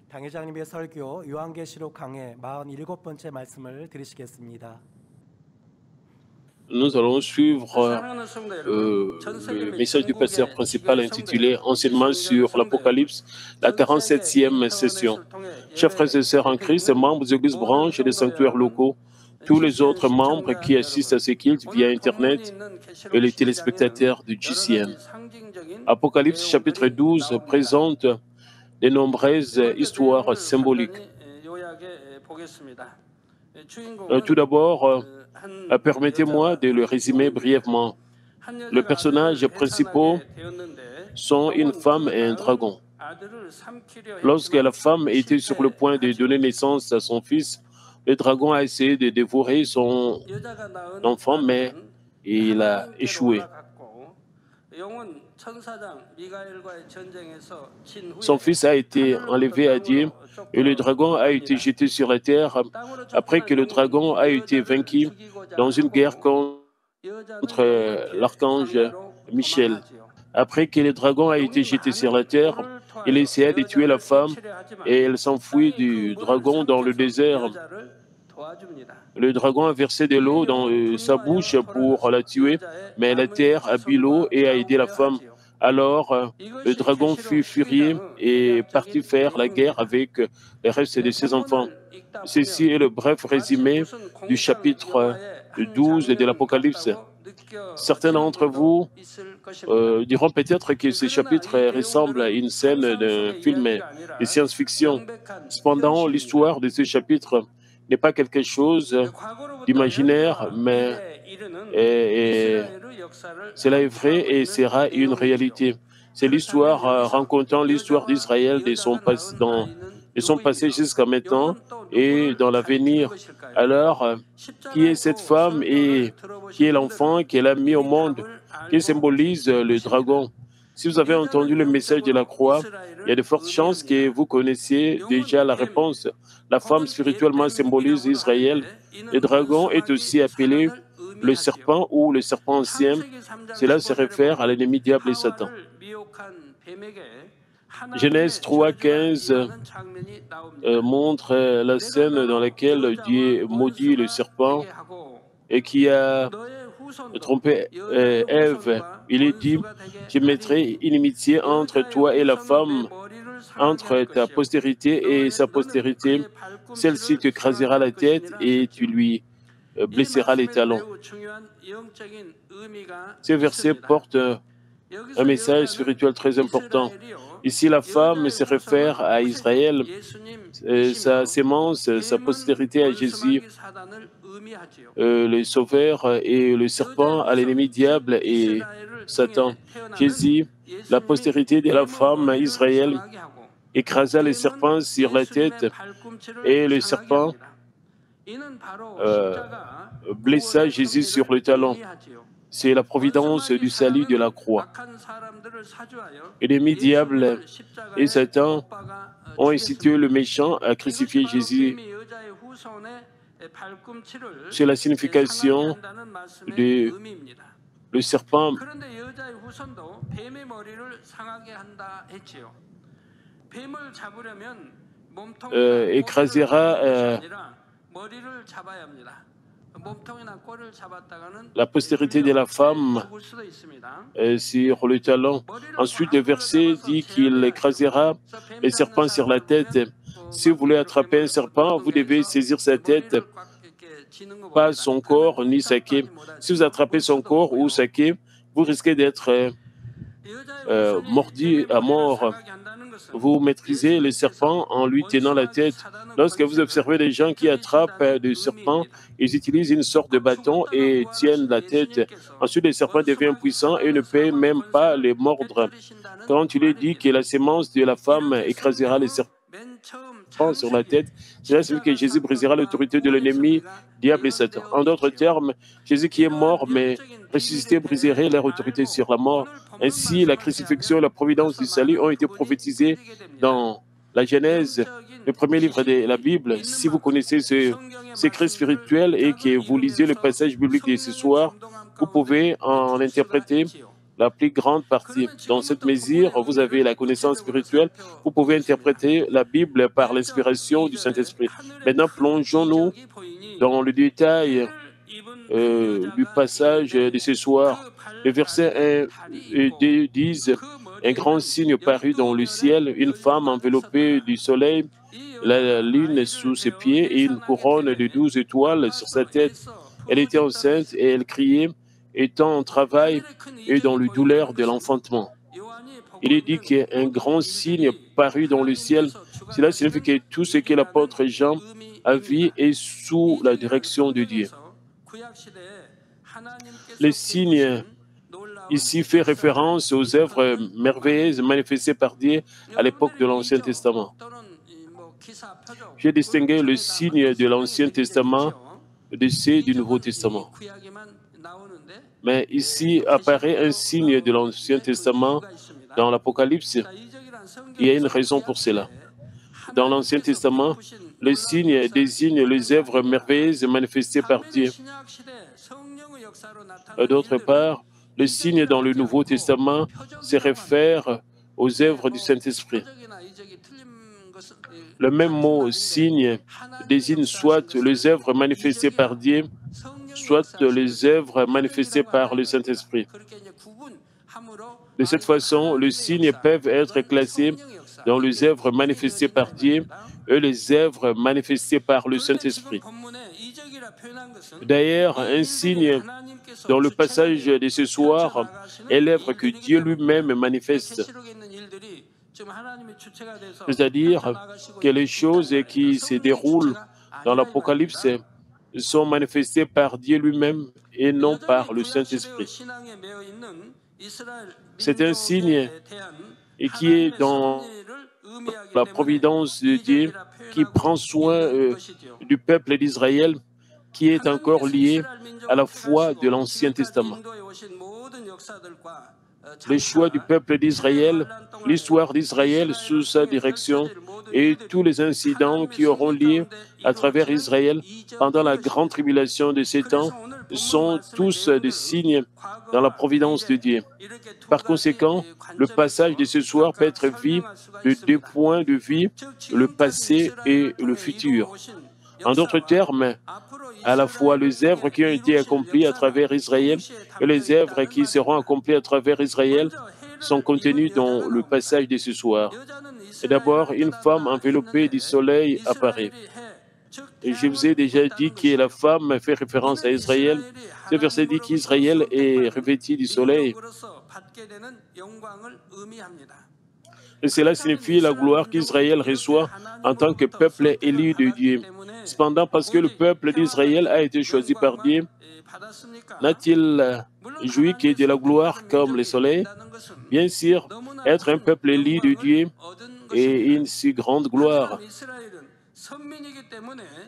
당회장님의 설교 요한계시록 강해 47번째 말씀을 들으시겠습니다. Nous allons suivre le message du pasteur principal intitulé Enseignement sur l'Apocalypse, la 47e session. Chers frères et sœurs en Christ, membres des églises branches et des sanctuaires locaux, tous les autres membres qui assistent à ces cultes via Internet et les téléspectateurs du GCN. Apocalypse chapitre 12 présente de nombreuses histoires symboliques. Tout d'abord, permettez-moi de le résumer brièvement. Les personnages principaux sont une femme et un dragon. Lorsque la femme était sur le point de donner naissance à son fils, le dragon a essayé de dévorer son enfant, mais il a échoué. Son fils a été enlevé à Dieu et le dragon a été jeté sur la terre après que le dragon a été vaincu dans une guerre contre l'archange Michel. Après que le dragon a été jeté sur la terre, il essaya de tuer la femme et elle s'enfuit du dragon dans le désert. Le dragon a versé de l'eau dans sa bouche pour la tuer, mais la terre a bu l'eau et a aidé la femme. Alors, le dragon fut furieux et partit faire la guerre avec le reste de ses enfants. Ceci est le bref résumé du chapitre 12 de l'Apocalypse. Certains d'entre vous diront peut-être que ce chapitre ressemble à une scène d'un film de science-fiction. Cependant, l'histoire de ce chapitre n'est pas quelque chose d'imaginaire, mais cela est vrai et sera une réalité. C'est l'histoire racontant l'histoire d'Israël de son passé jusqu'à maintenant et dans l'avenir. Alors, qui est cette femme et qui est l'enfant qu'elle a mis au monde, qui symbolise le dragon? Si vous avez entendu le message de la croix, il y a de fortes chances que vous connaissiez déjà la réponse. La femme spirituellement symbolise Israël. Le dragon est aussi appelé le serpent ou le serpent ancien. Cela se réfère à l'ennemi diable et Satan. Genèse 3:15 montre la scène dans laquelle Dieu maudit le serpent et qui a trompé Ève. Il est dit, je mettrai inimitié entre toi et la femme, entre ta postérité et sa postérité. Celle-ci te crasera la tête et tu lui blesseras les talons. Ce verset porte un message spirituel très important. Ici, la femme se réfère à Israël, sa sémence, sa postérité à Jésus, le sauveur et le serpent à l'ennemi diable et Satan. Jésus, la postérité de la femme Israël, écrasa les serpents sur la tête et le serpent blessa Jésus sur le talon. C'est la providence du salut de la croix. L'ennemi diable et Satan ont incité le méchant à crucifier Jésus. C'est la signification de le serpent écrasera la postérité de la femme sur le talon. Ensuite, le verset dit qu'il écrasera les serpents sur la tête. Si vous voulez attraper un serpent, vous devez saisir sa tête, pas son corps ni sa queue. Si vous attrapez son corps ou sa queue, vous risquez d'être mordu à mort. Vous maîtrisez le serpent en lui tenant la tête. Lorsque vous observez des gens qui attrapent des serpents, ils utilisent une sorte de bâton et tiennent la tête. Ensuite, le serpent devient puissant et ne peut même pas les mordre. Quand il est dit que la sémence de la femme écrasera les serpents sur la tête, cela signifie que Jésus brisera l'autorité de l'ennemi, diable et Satan. En d'autres termes, Jésus qui est mort mais ressuscité briserait leur autorité sur la mort. Ainsi, la crucifixion et la providence du salut ont été prophétisées dans la Genèse, le premier livre de la Bible. Si vous connaissez ce secret spirituel et que vous lisez le passage biblique de ce soir, vous pouvez en interpréter la plus grande partie. Dans cette mesure, vous avez la connaissance spirituelle. Vous pouvez interpréter la Bible par l'inspiration du Saint-Esprit. Maintenant, plongeons-nous dans le détail du passage de ce soir. Les versets 1 et 2 disent « Un grand signe parut dans le ciel, une femme enveloppée du soleil, la lune sous ses pieds et une couronne de 12 étoiles sur sa tête. Elle était enceinte et elle criait, étant en travail et dans la douleur de l'enfantement. » Il est dit qu'un grand signe parut dans le ciel. Cela signifie que tout ce que l'apôtre Jean a vu est sous la direction de Dieu. Le signe ici fait référence aux œuvres merveilleuses manifestées par Dieu à l'époque de l'Ancien Testament. J'ai distingué le signe de l'Ancien Testament de ceux du Nouveau Testament. Mais ici apparaît un signe de l'Ancien Testament dans l'Apocalypse. Il y a une raison pour cela. Dans l'Ancien Testament, le signe désigne les œuvres merveilleuses manifestées par Dieu. D'autre part, le signe dans le Nouveau Testament se réfère aux œuvres du Saint-Esprit. Le même mot « signe » désigne soit les œuvres manifestées par Dieu, soit les œuvres manifestées par le Saint-Esprit. De cette façon, les signes peuvent être classés dans les œuvres manifestées par Dieu et les œuvres manifestées par le Saint-Esprit. D'ailleurs, un signe dans le passage de ce soir est l'œuvre que Dieu lui-même manifeste. C'est-à-dire que les choses qui se déroulent dans l'Apocalypse sont manifestées par Dieu lui-même et non par le Saint-Esprit. C'est un signe qui est dans la providence de Dieu qui prend soin du peuple d'Israël qui est encore lié à la foi de l'Ancien Testament. Le choix du peuple d'Israël, l'histoire d'Israël sous sa direction et tous les incidents qui auront lieu à travers Israël pendant la grande tribulation de 7 ans sont tous des signes dans la providence de Dieu. Par conséquent, le passage de ce soir peut être vu de 2 points de vue, le passé et le futur. En d'autres termes, à la fois les œuvres qui ont été accomplies à travers Israël et les œuvres qui seront accomplies à travers Israël sont contenues dans le passage de ce soir. Et d'abord, une femme enveloppée du soleil apparaît. Et je vous ai déjà dit que la femme fait référence à Israël. Ce verset dit qu'Israël est revêtu du soleil. Et cela signifie la gloire qu'Israël reçoit en tant que peuple élu de Dieu. Cependant, parce que le peuple d'Israël a été choisi par Dieu, n'a-t-il joui que de la gloire comme le soleil? Bien sûr, être un peuple élu de Dieu est une si grande gloire.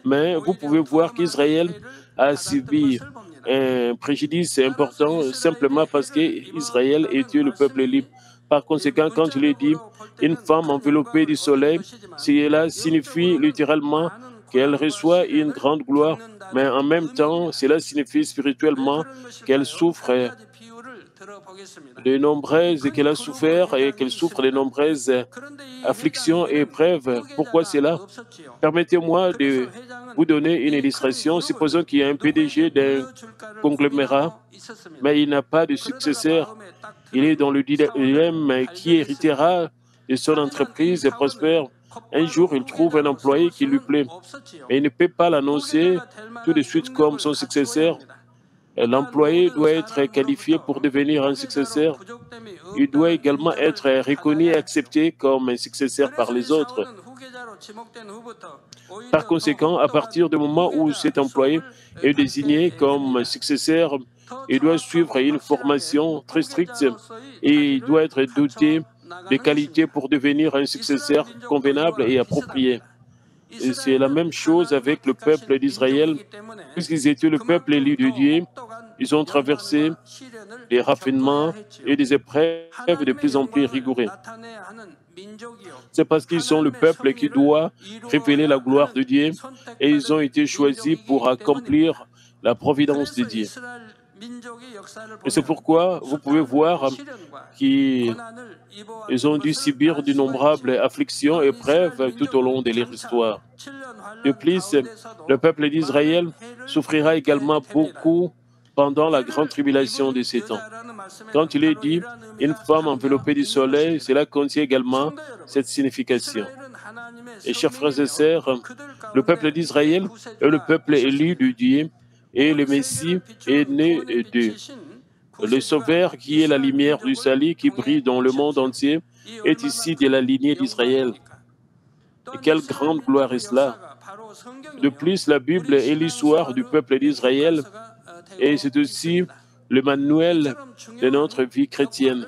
Mais vous pouvez voir qu'Israël a subi un préjudice important simplement parce qu'Israël était le peuple élu. Par conséquent, quand il est dit « une femme enveloppée du soleil », cela signifie littéralement qu'elle reçoit une grande gloire, mais en même temps, cela signifie spirituellement qu'elle souffre de nombreuses, qu'elle a souffert et qu'elle souffre de nombreuses afflictions et épreuves. Pourquoi cela? Permettez-moi de vous donner une illustration. Supposons qu'il y a un PDG d'un conglomérat, mais il n'a pas de successeur. Il est dans le dilemme qui héritera de son entreprise et prospère. Un jour, il trouve un employé qui lui plaît, mais il ne peut pas l'annoncer tout de suite comme son successeur. L'employé doit être qualifié pour devenir un successeur. Il doit également être reconnu et accepté comme un successeur par les autres. Par conséquent, à partir du moment où cet employé est désigné comme successeur, il doit suivre une formation très stricte et il doit être doté des qualités pour devenir un successeur convenable et approprié. Et c'est la même chose avec le peuple d'Israël. Puisqu'ils étaient le peuple élu de Dieu, ils ont traversé des raffinements et des épreuves de plus en plus rigoureuses. C'est parce qu'ils sont le peuple qui doit révéler la gloire de Dieu et ils ont été choisis pour accomplir la providence de Dieu. Et c'est pourquoi vous pouvez voir qu'ils ont dû subir d'innombrables afflictions et épreuves tout au long de leur histoire. De plus, le peuple d'Israël souffrira également beaucoup pendant la grande tribulation de ces temps. Quand il est dit « une femme enveloppée du soleil », cela contient également cette signification. Et chers frères et sœurs, le peuple d'Israël est le peuple élu de Dieu et le Messie est né d'eux. Le Sauveur, qui est la lumière du salut qui brille dans le monde entier, est ici de la lignée d'Israël. Et quelle grande gloire est cela! De plus, la Bible est l'histoire du peuple d'Israël et c'est aussi le manuel de notre vie chrétienne.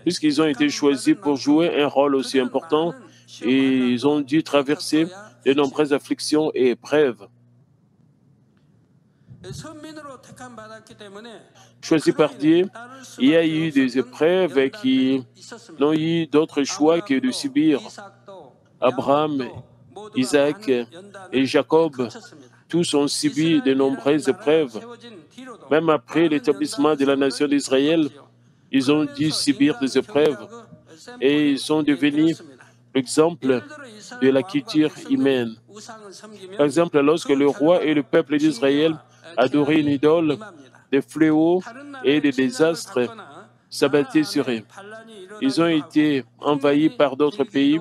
Puisqu'ils ont été choisis pour jouer un rôle aussi important, et ils ont dû traverser de nombreuses afflictions et épreuves. Choisis par Dieu, il y a eu des épreuves qui n'ont eu d'autre choix que de subir. Abraham, Isaac et Jacob, tous ont subi de nombreuses épreuves. Même après l'établissement de la nation d'Israël, ils ont dû subir des épreuves et ils sont devenus l'exemple de la culture humaine. Par exemple, lorsque le roi et le peuple d'Israël adoraient une idole, des fléaux et des désastres s'abattaient sur eux. Ils ont été envahis par d'autres pays,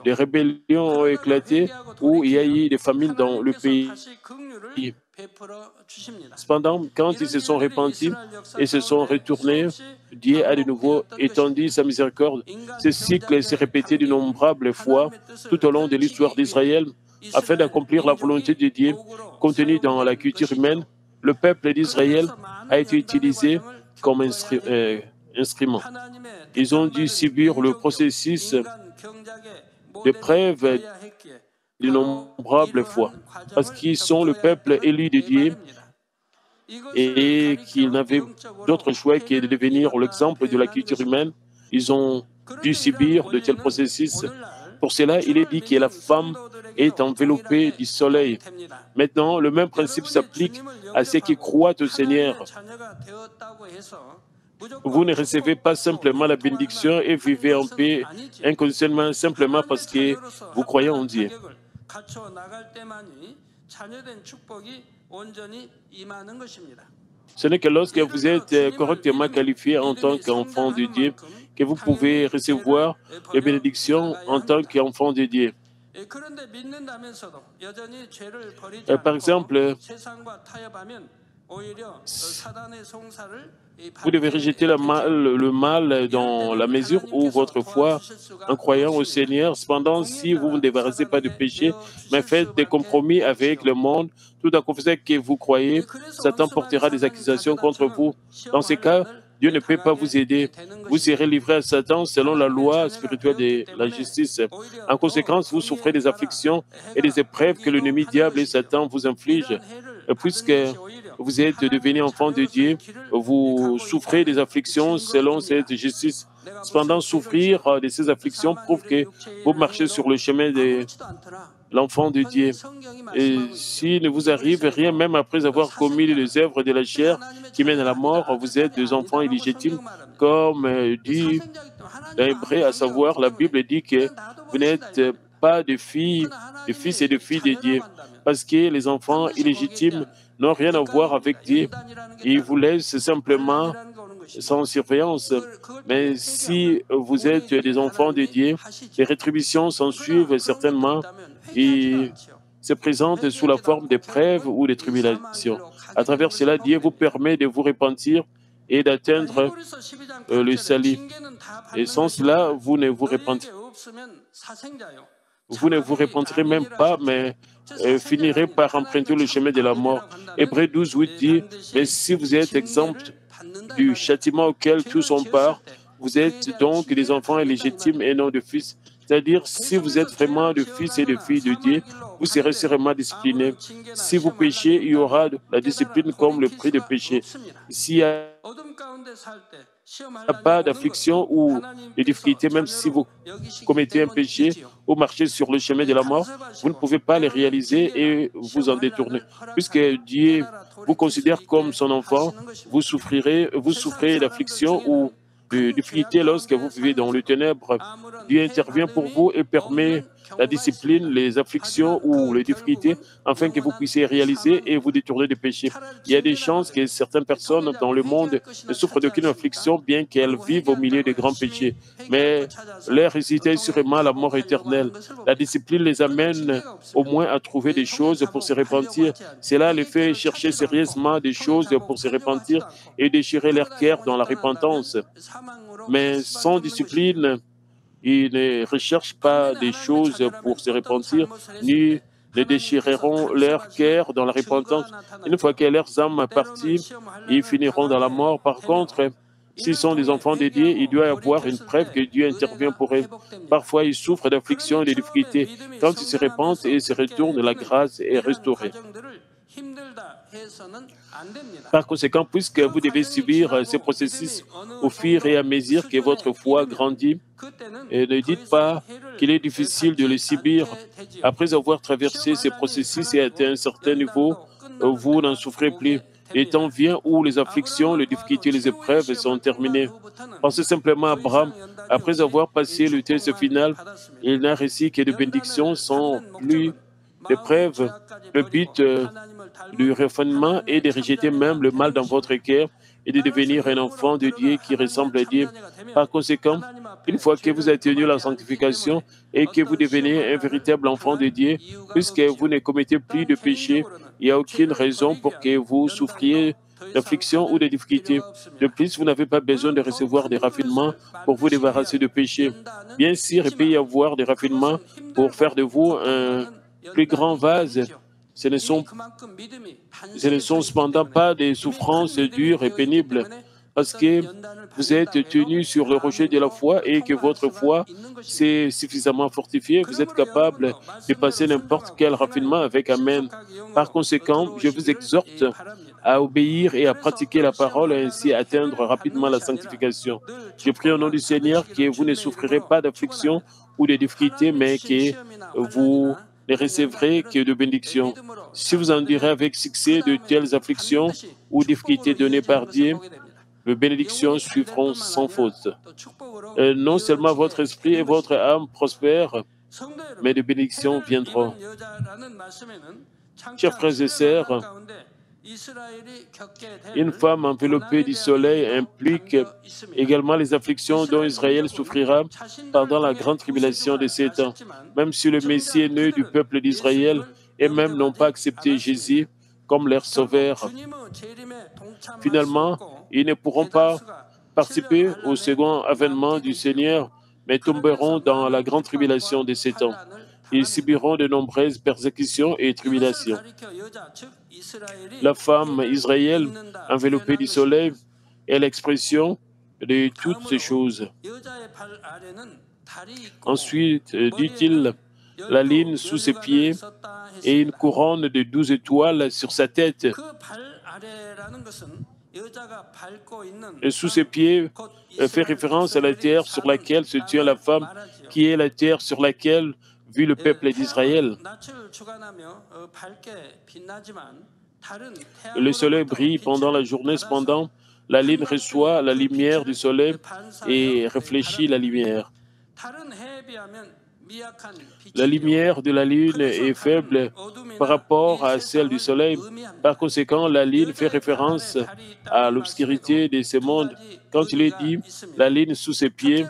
des rébellions ont éclaté ou il y a eu des famines dans le pays. Cependant, quand ils se sont repentis et se sont retournés, Dieu a de nouveau étendu sa miséricorde. Ce cycle s'est répété d'innombrables fois tout au long de l'histoire d'Israël afin d'accomplir la volonté de Dieu contenue dans la culture humaine. Le peuple d'Israël a été utilisé comme instrument. Ils ont dû subir le processus d'épreuve d'innombrables fois, parce qu'ils sont le peuple élu de Dieu et qu'ils n'avaient d'autre choix que de devenir l'exemple de la culture humaine. Ils ont dû subir de tels processus. Pour cela, il est dit que la femme est enveloppée du soleil. Maintenant, le même principe s'applique à ceux qui croient au Seigneur. Vous ne recevez pas simplement la bénédiction et vivez en paix inconditionnellement simplement parce que vous croyez en Dieu. Ce n'est que lorsque vous êtes correctement qualifié en tant qu'enfant de Dieu que vous pouvez recevoir les bénédictions en tant qu'enfant de Dieu. Par exemple, vous devez rejeter le mal dans la mesure où votre foi, en croyant au Seigneur, cependant, si vous ne débarrassez pas de péché, mais faites des compromis avec le monde, tout en confessant que vous croyez, Satan portera des accusations contre vous. Dans ces cas, Dieu ne peut pas vous aider. Vous serez livré à Satan selon la loi spirituelle de la justice. En conséquence, vous souffrez des afflictions et des épreuves que l'ennemi diable et Satan vous infligent. Puisque vous êtes devenu enfant de Dieu, vous souffrez des afflictions selon cette justice. Cependant, souffrir de ces afflictions prouve que vous marchez sur le chemin de l'enfant de Dieu. Et s'il ne vous arrive rien, même après avoir commis les œuvres de la chair qui mènent à la mort, vous êtes des enfants illégitimes, comme dit l'Hébreu, à savoir, la Bible dit que vous n'êtes pas de filles, de fils et de filles de Dieu, parce que les enfants illégitimes n'ont rien à voir avec Dieu. Ils vous laissent simplement sans surveillance. Mais si vous êtes des enfants de Dieu, les rétributions s'en suivent certainement et se présentent sous la forme d'épreuves ou de tribulations. À travers cela, Dieu vous permet de vous repentir et d'atteindre le salut. Et sans cela, vous ne vous repentirez même pas, mais finirez par emprunter le chemin de la mort. Hébreux 12, 8 dit, mais si vous êtes exempt du châtiment auquel tous ont part, vous êtes donc des enfants illégitimes et non de fils. C'est-à-dire, si vous êtes vraiment des fils et des filles de Dieu, vous serez sûrement disciplinés. Si vous péchez, il y aura la discipline comme le prix de péché. S'il n'y a pas d'affliction ou de difficulté, même si vous commettez un péché ou marchez sur le chemin de la mort, vous ne pouvez pas les réaliser et vous en détourner. Puisque Dieu vous considère comme son enfant, vous souffrez d'affliction ou de difficulté lorsque vous vivez dans le ténèbre. Dieu intervient pour vous et permet la discipline, les afflictions ou les difficultés, afin que vous puissiez réaliser et vous détourner des péchés. Il y a des chances que certaines personnes dans le monde ne souffrent d'aucune affliction, bien qu'elles vivent au milieu de grands péchés. Mais leur résultat est sûrement la mort éternelle. La discipline les amène au moins à trouver des choses pour se repentir. Cela les fait chercher sérieusement des choses pour se repentir et déchirer leur cœur dans la repentance. Mais sans discipline, ils ne recherchent pas des choses pour se repentir, ni ne déchireront leur cœur dans la repentance. Une fois que leurs âmes parties, ils finiront dans la mort. Par contre, s'ils sont des enfants de Dieu, il doit y avoir une preuve que Dieu intervient pour eux. Parfois, ils souffrent d'afflictions et de difficultés. Quand ils se repentent et se retournent, la grâce est restaurée. Par conséquent, puisque vous devez subir ces processus au fur et à mesure que votre foi grandit, et ne dites pas qu'il est difficile de les subir. Après avoir traversé ces processus et atteint un certain niveau, vous n'en souffrez plus. Le temps vient où les afflictions, les difficultés, les épreuves sont terminées. Pensez simplement à Abraham. Après avoir passé le test final, il n'a reçu que de bénédictions sans plus d'épreuves. Le but du raffinement est de rejeter même le mal dans votre cœur et de devenir un enfant de Dieu qui ressemble à Dieu. Par conséquent, une fois que vous atteignez la sanctification et que vous devenez un véritable enfant de Dieu, puisque vous ne commettez plus de péché, il n'y a aucune raison pour que vous souffriez d'affliction ou de difficultés. De plus, vous n'avez pas besoin de recevoir des raffinements pour vous débarrasser de péché. Bien sûr, il peut y avoir des raffinements pour faire de vous un plus grand vase. Ce ne sont cependant pas des souffrances dures et pénibles, parce que vous êtes tenu sur le rocher de la foi et que votre foi s'est suffisamment fortifiée, vous êtes capable de passer n'importe quel raffinement avec Amen. Par conséquent, je vous exhorte à obéir et à pratiquer la parole et ainsi atteindre rapidement la sanctification. Je prie au nom du Seigneur que vous ne souffrirez pas d'affliction ou de difficultés, mais que vous ne recevrez que de bénédictions. Si vous endurez avec succès de telles afflictions ou difficultés données par Dieu, les bénédictions suivront sans faute. Non seulement votre esprit et votre âme prospèrent, mais des bénédictions viendront. Chers frères et sœurs, une femme enveloppée du soleil implique également les afflictions dont Israël souffrira pendant la grande tribulation de 7 ans. Même si le Messie est né du peuple d'Israël, et même n'ont pas accepté Jésus comme leur sauveur, finalement, ils ne pourront pas participer au second avènement du Seigneur, mais tomberont dans la grande tribulation de 7 ans. Ils subiront de nombreuses persécutions et tribulations. La femme Israël, enveloppée du soleil, est l'expression de toutes ces choses. Ensuite, dit-il, la ligne sous ses pieds et une couronne de 12 étoiles sur sa tête. Et sous ses pieds fait référence à la terre sur laquelle se tient la femme, qui est la terre sur laquelle vit le peuple d'Israël. Le soleil brille pendant la journée, cependant, la lune reçoit la lumière du soleil et réfléchit la lumière. La lumière de la lune est faible par rapport à celle du soleil. Par conséquent, la lune fait référence à l'obscurité de ce monde. Quand il est dit « la lune sous ses pieds »,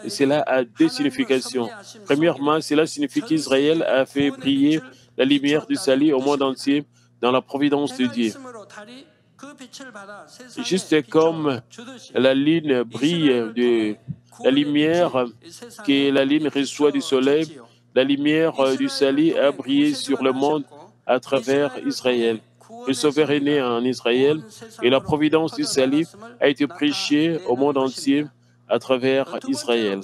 cela a deux significations. Premièrement, cela signifie qu'Israël a fait briller la lumière du salut au monde entier dans la providence de Dieu. Juste comme la lune brille de la lumière que la lune reçoit du soleil, la lumière du salut a brillé sur le monde à travers Israël. Le Sauveur est né en Israël et la providence du salut a été prêchée au monde entier à travers Israël.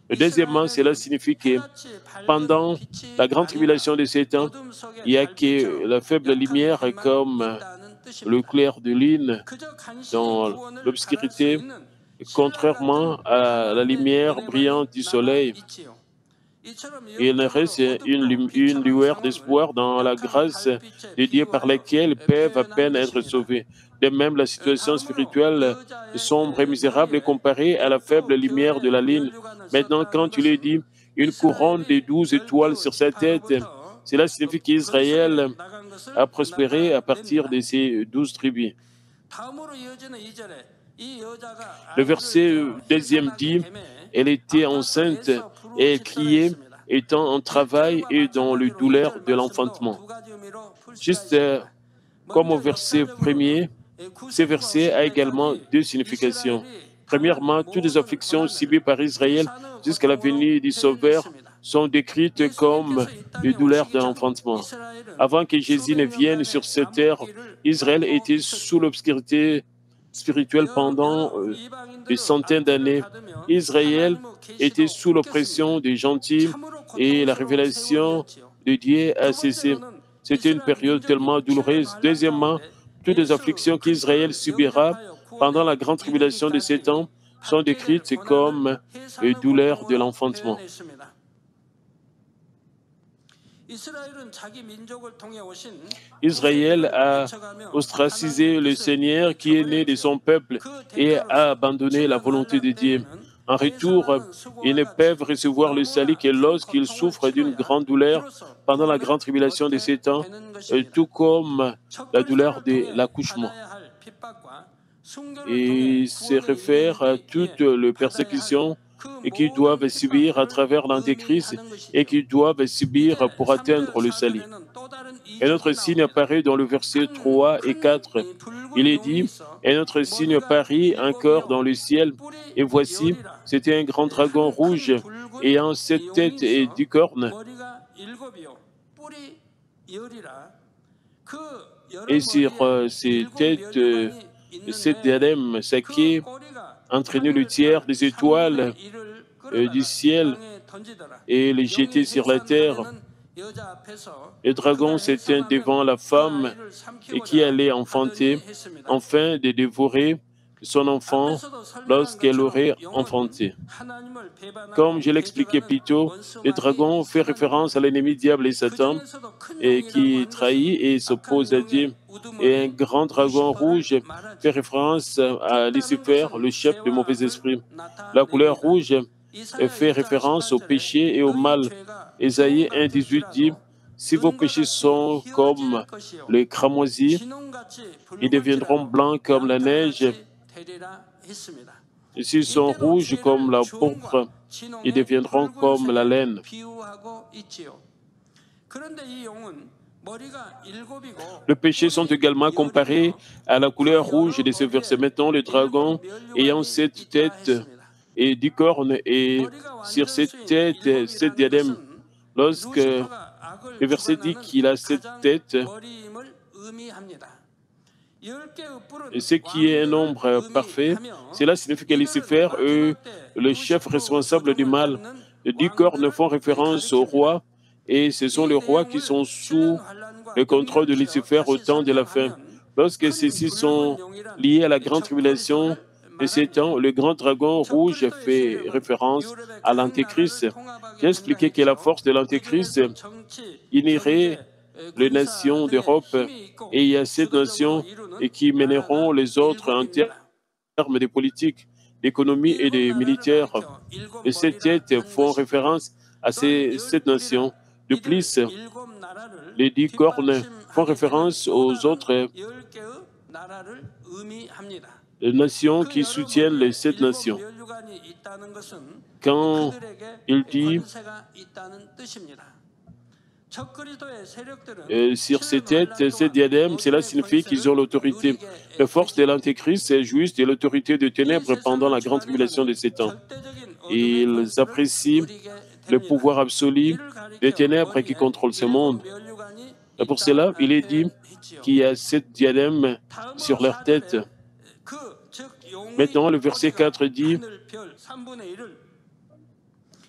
Deuxièmement, cela signifie que pendant la grande tribulation de 7 ans, il n'y a que la faible lumière comme le clair de lune dans l'obscurité, contrairement à la lumière brillante du soleil. Et il reste une lueur d'espoir dans la grâce de Dieu par laquelle ils peuvent à peine être sauvés. De même, la situation spirituelle sombre et misérable est comparée à la faible lumière de la lune. Maintenant, quand tu lui dis une couronne de 12 étoiles sur sa tête, cela signifie qu'Israël a prospéré à partir de ces 12 tribus. Le verset 2 dit, elle était enceinte et elle criait, étant en travail et dans le douleur de l'enfantement. Juste comme au verset 1er, ce verset a également deux significations. Premièrement, toutes les afflictions subies par Israël jusqu'à la venue du Sauveur sont décrites comme les douleurs de l'enfantement. Avant que Jésus ne vienne sur cette terre, Israël était sous l'obscurité spirituelle pendant des centaines d'années. Israël était sous l'oppression des gentils et la révélation de Dieu a cessé. C'était une période tellement douloureuse. Deuxièmement, toutes les afflictions qu'Israël subira pendant la grande tribulation de 7 ans sont décrites comme les douleurs de l'enfantement. Israël a ostracisé le Seigneur qui est né de son peuple et a abandonné la volonté de Dieu. En retour, ils ne peuvent recevoir le salut que lorsqu'ils souffrent d'une grande douleur pendant la grande tribulation de 7 ans, tout comme la douleur de l'accouchement. Et se réfère à toutes les persécutions et qu'ils doivent subir à travers l'Antéchrist et qu'ils doivent subir pour atteindre le salut. Un autre signe apparaît dans le verset 3 et 4. Il est dit, un autre signe apparaît encore dans le ciel, et voici, c'était un grand dragon rouge ayant 7 têtes et 10 cornes. Et sur ces têtes, 7 diadèmes saqués, entraîner le tiers des étoiles du ciel et les jeter sur la terre. Le dragon s'éteint devant la femme et qui allait enfanter, afin de dévorer son enfant lorsqu'elle aurait enfanté. Comme je l'expliquais plus tôt, le dragon fait référence à l'ennemi diable et Satan, et qui trahit et s'oppose à Dieu. Et un grand dragon rouge fait référence à Lucifer, le chef du mauvais esprit. La couleur rouge fait référence au péché et au mal. Ésaïe 1,18 dit, « Si vos péchés sont comme les cramoisis, ils deviendront blancs comme la neige. Et s'ils sont rouges comme la pourpre, ils deviendront comme la laine. » Les péchés sont également comparés à la couleur rouge de ce verset. Maintenant, le dragon ayant 7 têtes et 10 cornes, et sur cette tête, 7 diadèmes. Lorsque le verset dit qu'il a 7 têtes, ce qui est un nombre parfait, cela signifie que Lucifer est le chef responsable du mal. Les 10 cornes font référence au roi, et ce sont les rois qui sont sous le contrôle de Lucifer au temps de la fin. Lorsque ceux-ci sont liés à la grande tribulation de 7 ans, le grand dragon rouge fait référence à l'Antéchrist. J'ai expliqué que la force de l'Antéchrist unirait les nations d'Europe, et il y a 7 nations et qui mèneront les autres en termes de politique, d'économie et de militaire. Et ces têtes font référence à ces 7 nations. De plus, les 10 cornes font référence aux autres nations qui soutiennent les 7 nations. Quand il dit sur ces têtes, ces diadèmes, cela signifie qu'ils ont l'autorité. La force de l'Antéchrist est juste et l'autorité des ténèbres pendant la grande tribulation de 7 ans. Ils apprécient le pouvoir absolu des ténèbres qui contrôlent ce monde. Et pour cela, il est dit qu'il y a 7 diadèmes sur leur tête. Maintenant, le verset 4 dit,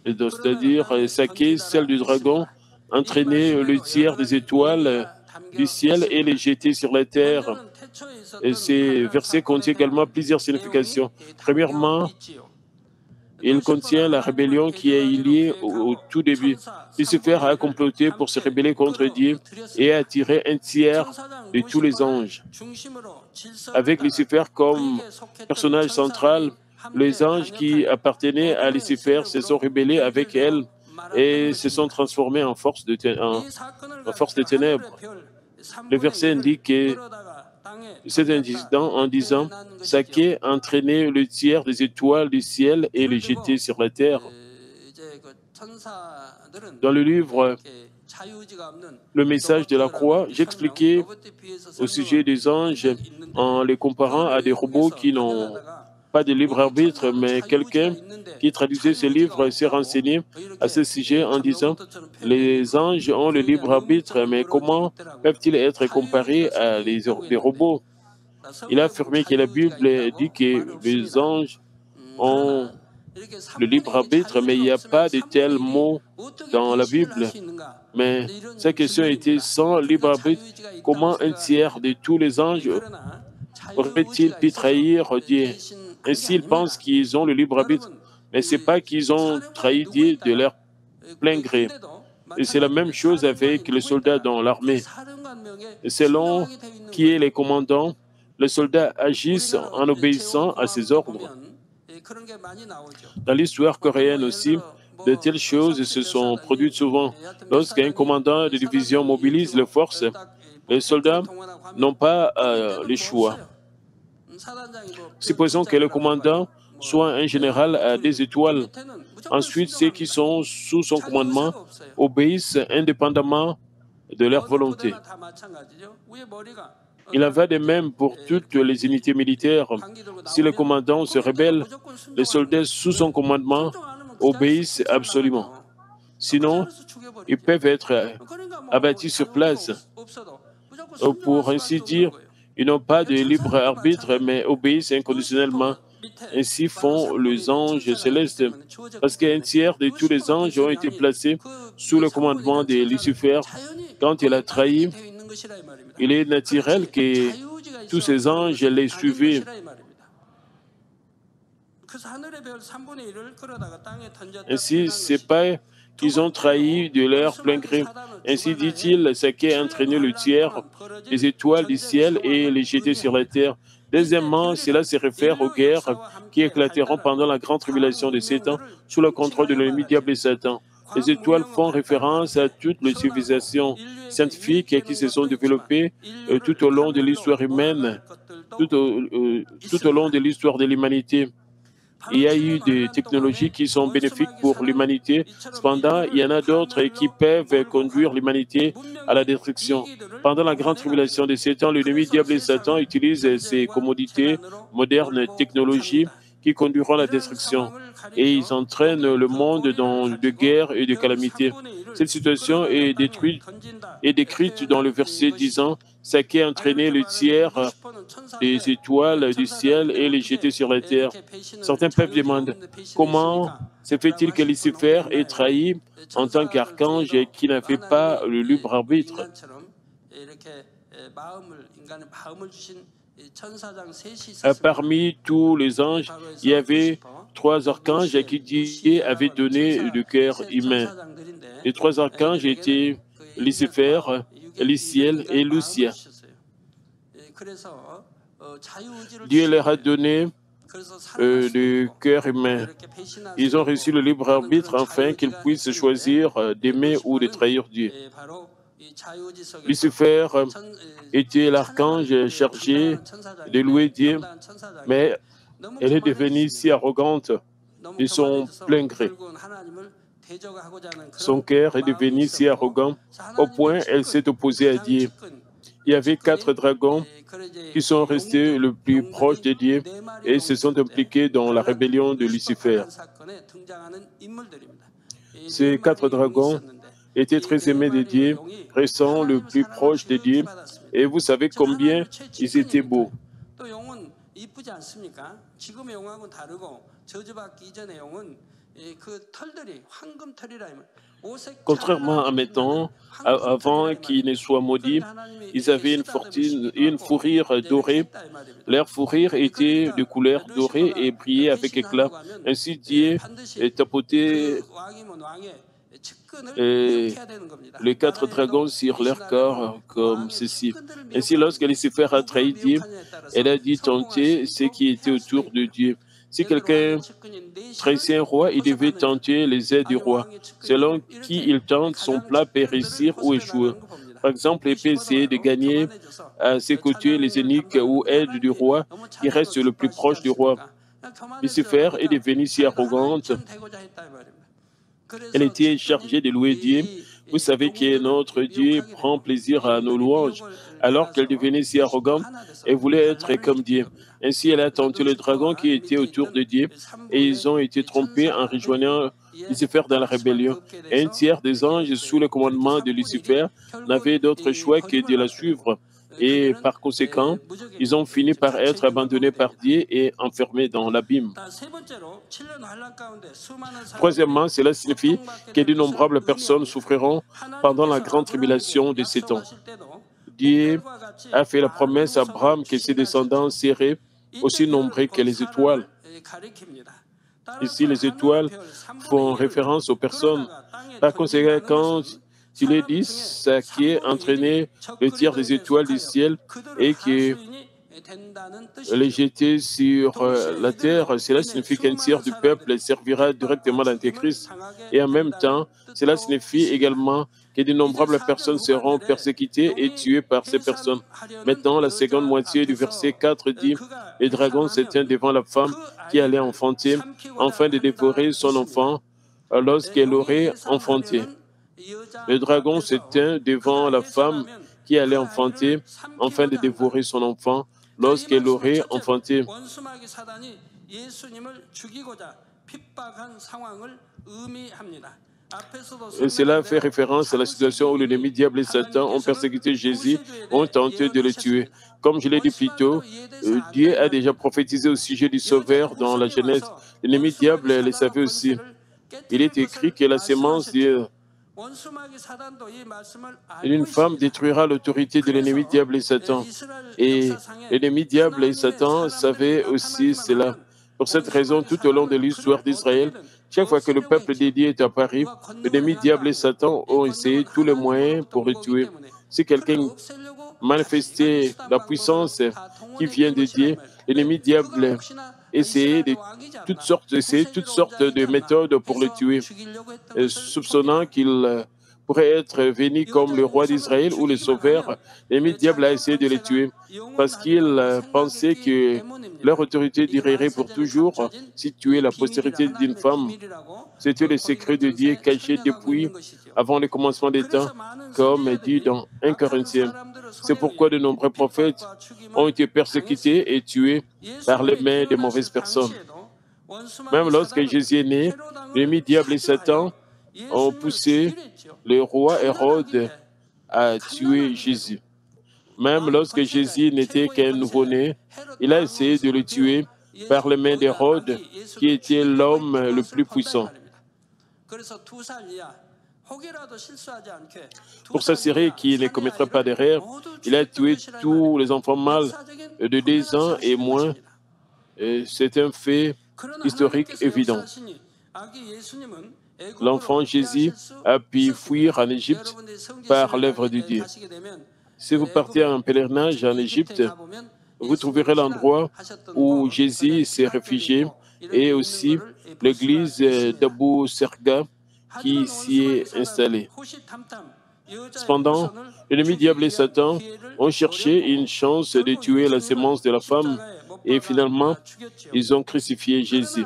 c'est-à-dire saquer celle du dragon, entraîner le tiers des étoiles du ciel et les jeter sur la terre. Et ces versets contiennent également plusieurs significations. Premièrement, Il contient la rébellion qui est liée au tout début. Lucifer a comploté pour se rebeller contre Dieu et a attiré un tiers de tous les anges. Avec Lucifer comme personnage central, les anges qui appartenaient à Lucifer se sont rebellés avec elle et se sont transformés en force de ténèbres. Le verset indique que cet incident en disant « Saké entraînait le tiers des étoiles du ciel et les jetait sur la terre ». Dans le livre Le message de la croix, j'expliquais au sujet des anges en les comparant à des robots qui n'ont pas de libre arbitre, mais quelqu'un qui traduisait ce livre s'est renseigné à ce sujet en disant « Les anges ont le libre arbitre, mais comment peuvent-ils être comparés à des robots ?» Il a affirmé que la Bible dit que les anges ont le libre arbitre, mais il n'y a pas de tels mots dans la Bible. Mais sa question était, sans libre arbitre, comment un tiers de tous les anges aurait-il pu trahir Dieu? Ainsi, ils pensent qu'ils ont le libre arbitre, mais ce n'est pas qu'ils ont trahi Dieu de leur plein gré. Et c'est la même chose avec les soldats dans l'armée. Selon qui est les commandants, les soldats agissent en obéissant à ses ordres. Dans l'histoire coréenne aussi, de telles choses se sont produites souvent. Lorsqu'un commandant de division mobilise les forces, les soldats n'ont pas le choix. Supposons que le commandant soit un général à des étoiles. Ensuite, ceux qui sont sous son commandement obéissent indépendamment de leur volonté. Il en va de même pour toutes les unités militaires. Si le commandant se rebelle, les soldats sous son commandement obéissent absolument. Sinon, ils peuvent être abattus sur place. Pour ainsi dire, ils n'ont pas de libre arbitre, mais obéissent inconditionnellement. Ainsi font les anges célestes, parce qu'un tiers de tous les anges ont été placés sous le commandement de Lucifer. Quand il a trahi, il est naturel que tous ces anges les suivaient. Ainsi, ce n'est pas qu'ils ont trahi de leur plein gré. Ainsi dit-il, ce qui a entraîné le tiers des étoiles du ciel et les jeté sur la terre. Deuxièmement, cela se réfère aux guerres qui éclateront pendant la grande tribulation de Satan sous le contrôle de l'ennemi diable et Satan. Les étoiles font référence à toutes les civilisations scientifiques qui se sont développées tout au long de l'histoire humaine, tout au long de l'histoire de l'humanité. Il y a eu des technologies qui sont bénéfiques pour l'humanité. Cependant, il y en a d'autres qui peuvent conduire l'humanité à la destruction. Pendant la grande tribulation de Satan, l'ennemi diable et Satan utilisent ces commodités, modernes technologies qui conduiront à la destruction. Et ils entraînent le monde dans de guerres et de calamités. Cette situation est décrite dans le verset disant « Ce qui a entraîné le tiers des étoiles du ciel et les jeter sur la terre. » Certains peuvent demander comment se fait-il que Lucifer ait trahi en tant qu'archange et qui n'avait pas le libre arbitre. Parmi tous les anges, il y avait 3 archanges à qui Dieu avait donné le cœur humain. Les 3 archanges étaient Lucifer, Luciel et Lucia. Dieu leur a donné le cœur humain. Ils ont reçu le libre arbitre afin qu'ils puissent choisir d'aimer ou de trahir Dieu. Lucifer était l'archange chargé de louer Dieu, mais elle est devenue si arrogante de son plein gré. Son cœur est devenu si arrogant au point elle s'est opposée à Dieu. Il y avait 4 dragons qui sont restés le plus proches de Dieu et se sont impliqués dans la rébellion de Lucifer. Ces 4 dragons étaient très aimés de Dieu, restant le plus proche de Dieu, et vous savez combien ils étaient beaux. Contrairement à maintenant, avant qu'ils ne soient maudits, ils avaient une fourrure dorée. Leur fourrure était de couleur dorée et brillait avec éclat. Ainsi, Dieu tapotait les 4 dragons sur leur corps comme ceci. Ainsi, lorsque Lucifer a trahi Dieu, elle a dit tenter ce qui était autour de Dieu. Si quelqu'un trahissait un roi, il devait tenter les aides du roi. Selon qui il tente, son plat peut réussir ou échouer. Par exemple, il peut essayer de gagner à ses côtés les eunuques ou aides du roi qui reste le plus proche du roi. Lucifer est devenue si arrogante. Elle était chargée de louer Dieu. Vous savez que notre Dieu prend plaisir à nos louanges. Alors qu'elle devenait si arrogante, elle voulait être comme Dieu. Ainsi, elle a tenté le dragon qui était autour de Dieu et ils ont été trompés en rejoignant Lucifer dans la rébellion. Et un tiers des anges sous le commandement de Lucifer n'avaient d'autre choix que de la suivre. Et par conséquent, ils ont fini par être abandonnés par Dieu et enfermés dans l'abîme. Troisièmement, cela signifie que d'innombrables personnes souffriront pendant la grande tribulation de 7 ans. Dieu a fait la promesse à Abraham que ses descendants seraient aussi nombreux que les étoiles. Ici, les étoiles font référence aux personnes. Par conséquent, quand il est dit, ça qui est entraîné le tiers des étoiles du ciel et qui les jeter sur la terre, cela signifie qu'un tiers du peuple servira directement l'Antéchrist. Et en même temps, cela signifie également que d'innombrables personnes seront persécutées et tuées par ces personnes. Maintenant, la seconde moitié du verset 4 dit « Le dragon s'éteint devant la femme qui allait enfanter, afin de dévorer son enfant lorsqu'elle aurait enfanté. » Le dragon s'éteint devant la femme qui allait enfanter, afin de dévorer son enfant lorsqu'elle aurait enfanté. Et cela fait référence à la situation où l'ennemi diable et Satan ont persécuté Jésus, ont tenté de le tuer. Comme je l'ai dit plus tôt, Dieu a déjà prophétisé au sujet du Sauveur dans la Genèse. L'ennemi diable le savait aussi. Il est écrit que la sémence d'une femme détruira l'autorité de l'ennemi diable et Satan. Et l'ennemi diable et Satan savaient aussi cela. Pour cette raison, tout au long de l'histoire d'Israël, chaque fois que le peuple de Dieu est apparu, l'ennemi diable et Satan ont essayé tous les moyens pour le tuer. Si quelqu'un manifestait la puissance qui vient de Dieu, l'ennemi diable essayait toutes sortes de méthodes pour le tuer, soupçonnant qu'il pourrait être venu comme le roi d'Israël ou le sauveur. L'ennemi diable a essayé de les tuer parce qu'il pensait que leur autorité durerait pour toujours si tuer la postérité d'une femme. C'était le secret de Dieu caché depuis avant le commencement des temps, comme dit dans 1 Corinthiens. C'est pourquoi de nombreux prophètes ont été persécutés et tués par les mains de mauvaises personnes. Même lorsque Jésus est né, l'ennemi diable et Satan ont poussé le roi Hérode à tuer Jésus. Même lorsque Jésus n'était qu'un nouveau-né, il a essayé de le tuer par les mains d'Hérode, qui était l'homme le plus puissant. Pour s'assurer qu'il ne commettra pas d'erreur, il a tué tous les enfants mâles de 2 ans et moins. C'est un fait historique évident. L'enfant Jésus a pu fuir en Égypte par l'œuvre de Dieu. Si vous partez en pèlerinage en Égypte, vous trouverez l'endroit où Jésus s'est réfugié et aussi l'église d'Abou Serga qui s'y est installée. Cependant, l'ennemi diable et Satan ont cherché une chance de tuer la sémence de la femme et finalement, ils ont crucifié Jésus.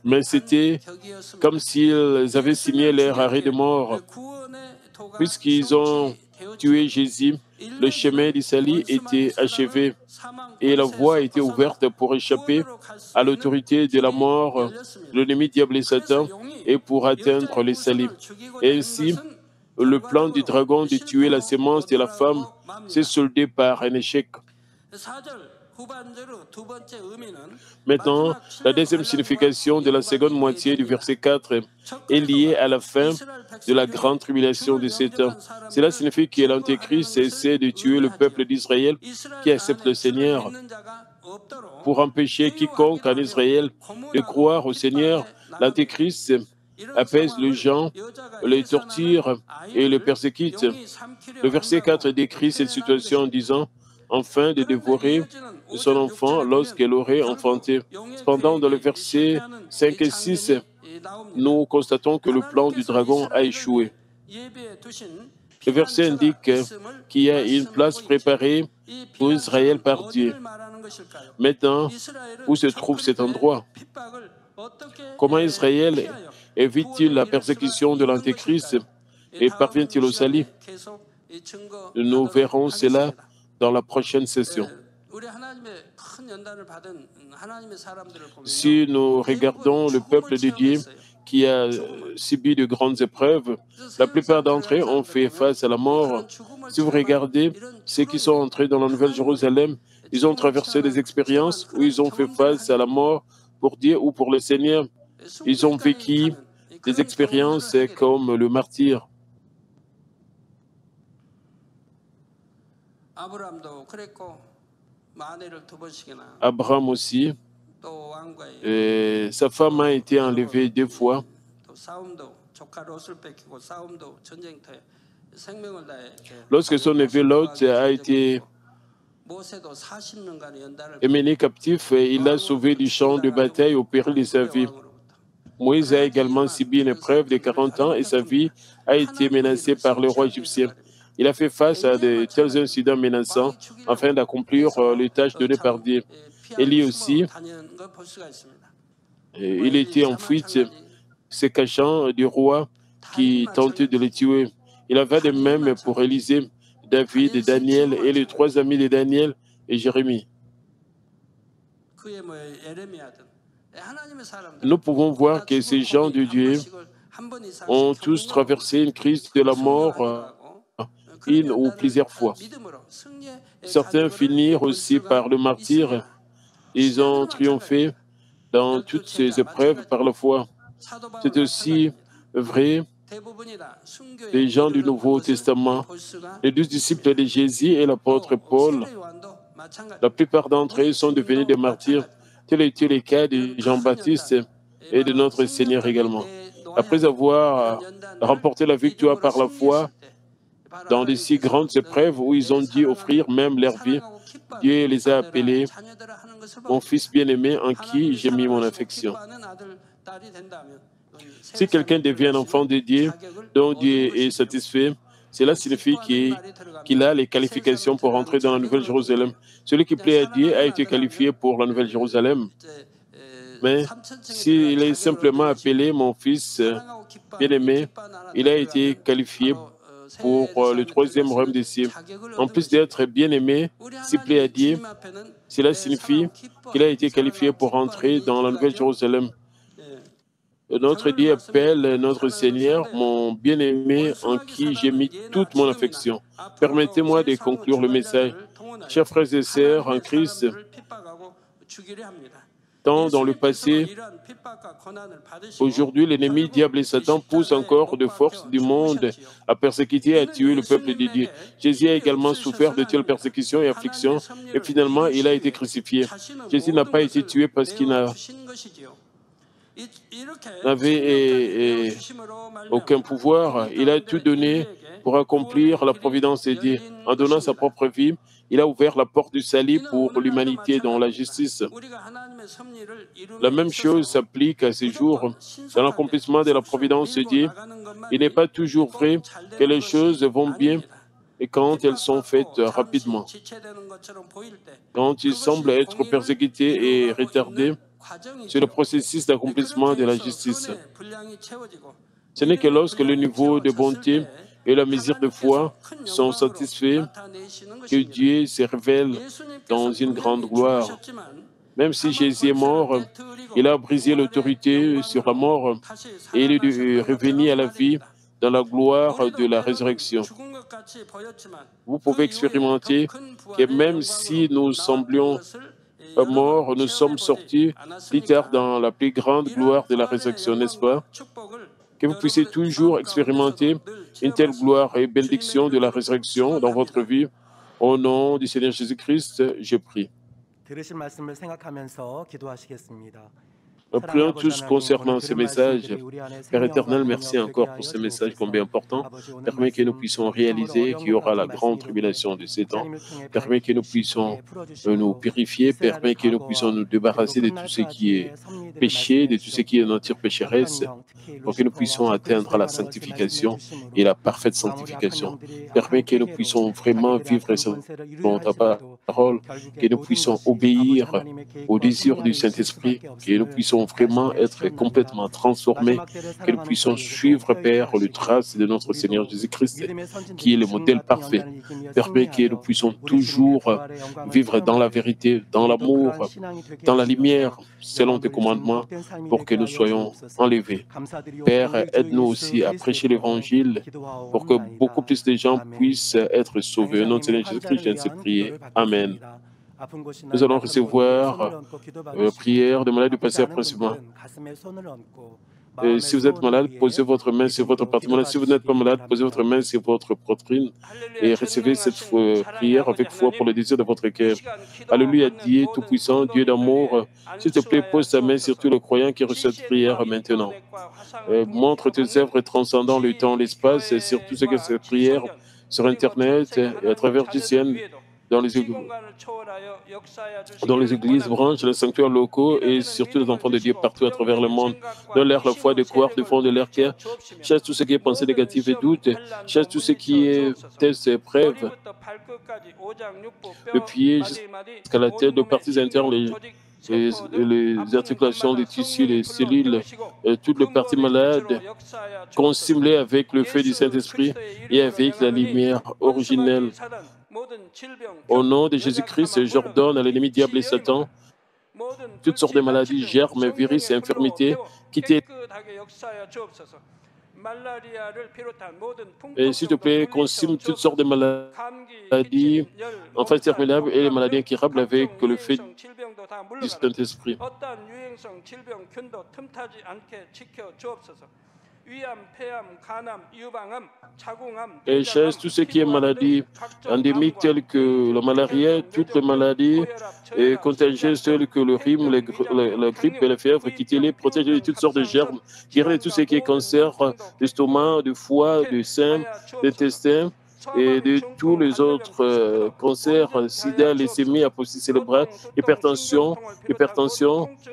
Mais c'était comme s'ils avaient signé leur arrêt de mort. Puisqu'ils ont tué Jésus, le chemin du salut était achevé et la voie était ouverte pour échapper à l'autorité de la mort, l'ennemi diable et Satan, et pour atteindre le salut. Et ainsi, le plan du dragon de tuer la sémence de la femme s'est soldé par un échec. Maintenant, la deuxième signification de la seconde moitié du verset 4 est liée à la fin de la grande tribulation de 7 ans. Cela signifie que l'Antéchrist essaie de tuer le peuple d'Israël qui accepte le Seigneur pour empêcher quiconque en Israël de croire au Seigneur. L'Antéchrist apaise les gens, les torture et les persécute. Le verset 4 décrit cette situation en disant « enfin de dévorer son enfant lorsqu'elle aurait enfanté ». Cependant, dans le verset 5 et 6, nous constatons que le plan du dragon a échoué. Le verset indique qu'il y a une place préparée pour Israël par Dieu. Maintenant, où se trouve cet endroit? Comment Israël évite-t-il la persécution de l'Antéchrist et parvient-il au salut? Nous verrons cela dans la prochaine session. Si nous regardons le peuple de Dieu qui a subi de grandes épreuves, la plupart d'entre eux ont fait face à la mort. Si vous regardez ceux qui sont entrés dans la Nouvelle Jérusalem, ils ont traversé des expériences où ils ont fait face à la mort pour Dieu ou pour le Seigneur. Ils ont vécu des expériences comme le martyr. Abraham aussi, sa femme a été enlevée 2 fois. Lorsque son neveu Lot a été mené captif, il l'a sauvé du champ de bataille au péril de sa vie. Moïse a également subi une épreuve de 40 ans et sa vie a été menacée par le roi égyptien. Il a fait face à de tels incidents menaçants afin d'accomplir les tâches données par Dieu. Élie aussi, il était en fuite, se cachant du roi qui tentait de le tuer. Il avait de même pour Élisée, David, Daniel et les 3 amis de Daniel et Jérémie. Nous pouvons voir que ces gens de Dieu ont tous traversé une crise de la mort une ou plusieurs fois. Certains finirent aussi par le martyre. Ils ont triomphé dans toutes ces épreuves par la foi. C'est aussi vrai des gens du Nouveau Testament, les 12 disciples de Jésus et l'apôtre Paul. La plupart d'entre eux sont devenus des martyrs. Tel était le cas de Jean-Baptiste et de notre Seigneur également. Après avoir remporté la victoire par la foi dans de si grandes épreuves où ils ont dû offrir même leur vie, Dieu les a appelés « Mon fils bien-aimé en qui j'ai mis mon affection ». Si quelqu'un devient un enfant de Dieu, dont Dieu est satisfait, cela signifie qu'il a les qualifications pour entrer dans la Nouvelle Jérusalem. Celui qui plaît à Dieu a été qualifié pour la Nouvelle Jérusalem. Mais s'il est simplement appelé mon fils bien-aimé, il a été qualifié pour le 3e royaume des cieux. En plus d'être bien-aimé, s'il plaît à Dieu, cela signifie qu'il a été qualifié pour entrer dans la Nouvelle Jérusalem. Notre Dieu appelle notre Seigneur, mon bien-aimé en qui j'ai mis toute mon affection. Permettez-moi de conclure le message. Chers frères et sœurs en Christ, tant dans le passé, aujourd'hui, l'ennemi, diable et Satan poussent encore de force du monde à persécuter et à tuer le peuple de Dieu. Jésus a également souffert de telles persécutions et afflictions et finalement, il a été crucifié. Jésus n'a pas été tué parce qu'il n'avait aucun pouvoir. Il a tout donné pour accomplir la providence de Dieu. En donnant sa propre vie, il a ouvert la porte du salut pour l'humanité dans la justice. La même chose s'applique à ces jours. Dans l'accomplissement de la providence de Dieu, il n'est pas toujours vrai que les choses vont bien et quand elles sont faites rapidement. Quand il semble être persécuté et retardé, c'est le processus d'accomplissement de la justice. Ce n'est que lorsque le niveau de bonté et la mesure de foi sont satisfaits que Dieu se révèle dans une grande gloire. Même si Jésus est mort, il a brisé l'autorité sur la mort et il est revenu à la vie dans la gloire de la résurrection. Vous pouvez expérimenter que même si nous semblions mort, nous sommes sortis plus tard dans la plus grande gloire de la résurrection, n'est-ce pas? Que vous puissiez toujours expérimenter une telle gloire et bénédiction de la résurrection dans votre vie. Au nom du Seigneur Jésus-Christ, je prie. 들으신 말씀을 생각하면서 기도하시겠습니다. Nous prions tous concernant ces messages. Père éternel, merci encore pour ces messages combien importants. Permets que nous puissions réaliser qu'il y aura la grande tribulation de ces temps. Permets que nous puissions nous purifier. Permets que nous puissions nous débarrasser de tout ce qui est péché, de tout ce qui est nature pécheresse, pour que nous puissions atteindre la sanctification et la parfaite sanctification. Permets que nous puissions vraiment vivre selon ta parole, que nous puissions obéir au désir du Saint-Esprit, que nous puissions vraiment être complètement transformés, que nous puissions suivre, Père, le trace de notre Seigneur Jésus-Christ, qui est le modèle parfait. Permets que nous puissions toujours vivre dans la vérité, dans l'amour, dans la lumière, selon tes commandements, pour que nous soyons enlevés. Père, aide-nous aussi à prêcher l'Évangile, pour que beaucoup plus de gens puissent être sauvés. Au nom de Seigneur Jésus-Christ, je ainsi prier. Amen. Nous allons recevoir la prière de malade du passé principalement. Si vous êtes malade, posez votre main sur votre partie malade. Si vous n'êtes pas malade, posez votre main sur votre poitrine et recevez cette prière avec foi pour le désir de votre cœur. Alléluia, Dieu Tout-Puissant, Dieu d'amour, s'il te plaît, pose ta main sur tous les croyants qui reçoivent cette prière maintenant. Montre tes œuvres transcendant le temps, l'espace, et sur tout ce que cette prière sur Internet et à travers GCN, dans les églises, branches, les sanctuaires locaux et surtout les enfants de Dieu partout à travers le monde. Donne-leur la foi de croire, de fond de leur cœur. Chasse tout ce qui est pensée négative et doute. Chasse tout ce qui est test et épreuve. Le pied jusqu'à la tête, de parties internes, les articulations, les tissus, les cellules, toutes les parties malades, consume-les avec le feu du Saint-Esprit et avec la lumière originelle. Au nom de Jésus-Christ, j'ordonne à l'ennemi diable et Satan toutes sortes de maladies, germes, virus et infirmités, quittez. Et s'il te plaît, consume toutes sortes de maladies, enfin terminables et les maladies incurables avec le feu du Saint-Esprit. Et chasse tout ce qui est maladie endémique telles que la malaria, toutes les maladies et contagieuses telles que le rhume, la grippe et la fièvre, quittez-les, protégez de toutes sortes de germes, guéris tout ce qui est cancer, d'estomac, de foie, de sein, d'intestin et de tous les autres cancers, sida, leucémie, apoplexie cérébrale, hypertension,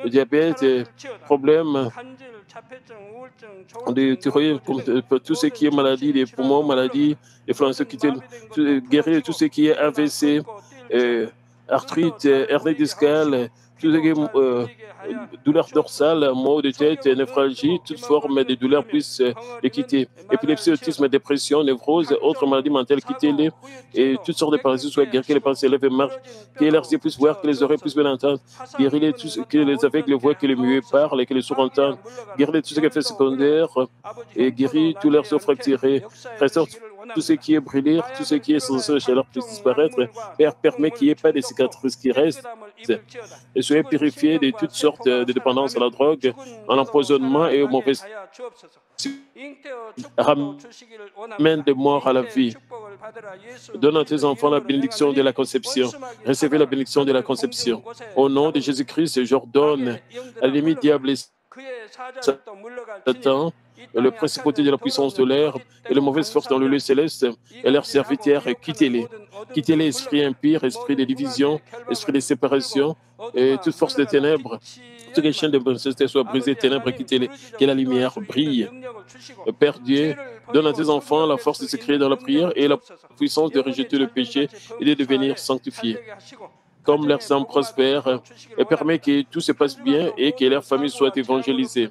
diabète, problèmes de thyroïde, tout ce qui est maladie des poumons, maladie des flancs, guérir tout ce qui est AVC, arthrite, hernie discale, tout ce qui est douleur dorsale, maux de tête, néphralgie, toute forme de douleur puisse les quitter. Épilepsie, autisme, dépression, névrose, autres maladies mentales, quittez-les. Et toutes sortes de paralysies soient guéries, que les pensées lèvent et marchent, que les yeux puissent voir, que les oreilles puissent bien entendre. Guéris-les, que les aveugles voient, que les muets parlent et que les sourds entendent. Guéris-les, tous ces effets secondaires et guéris tous leurs os fracturés. Restaure tout ce qui est brûlé, tout ce qui est sans chaleur puisse disparaître. Père, permet qu'il n'y ait pas de cicatrices qui restent. Et soyez purifiés de toutes sortes de dépendances à la drogue, à l'empoisonnement et aux mauvaises. Ramène des morts à la vie. Donne à tes enfants la bénédiction de la conception. Recevez la bénédiction de la conception. Au nom de Jésus-Christ, j'ordonne à l'ennemi diable et Satan, le principauté de la puissance de l'air et les mauvaises forces dans le lieu céleste et leurs serviteurs, quittez-les. Quittez-les, esprit impur, esprit de division, esprit de séparation et toute force des ténèbres. Toutes les chaînes de bonté soient brisées, ténèbres, quittez-les. Que la lumière brille. Père Dieu, donne à tes enfants la force de se créer dans la prière et la puissance de rejeter le péché et de devenir sanctifiés. Comme leur sang prospère et permet que tout se passe bien et que leur famille soit évangélisée.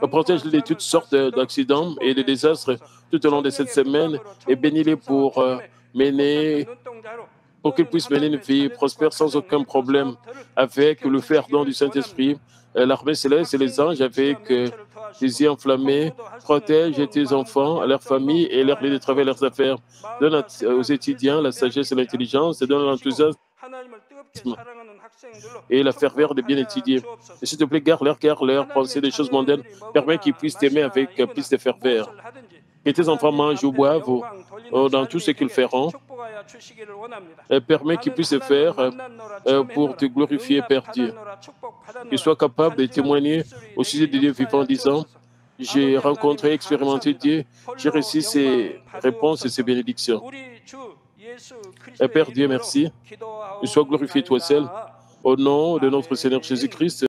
Protège-les de toutes sortes d'accidents et de désastres tout au long de cette semaine et bénis-les pour qu'ils puissent mener une vie prospère sans aucun problème avec le feu ardent du Saint-Esprit, l'armée céleste et les anges avec les yeux enflammés. Protège tes enfants, leurs familles et leurs lieux de travail, leurs affaires. Donne aux étudiants la sagesse et l'intelligence et donne l'enthousiasme et la ferveur de bien étudier. Et s'il te plaît, garde leur pensée des choses mondaines. Permets qu'ils puissent t'aimer avec plus de ferveur. Que tes enfants mangent ou boivent ou dans tout ce qu'ils feront. Permets qu'ils puissent le faire pour te glorifier, Père Dieu. Qu'ils soient capables de témoigner au sujet de Dieu vivant en disant: j'ai rencontré, expérimenté Dieu, j'ai reçu ses réponses et ses bénédictions. Père Dieu, merci. Sois glorifié toi seul. Au nom de notre Seigneur Jésus-Christ.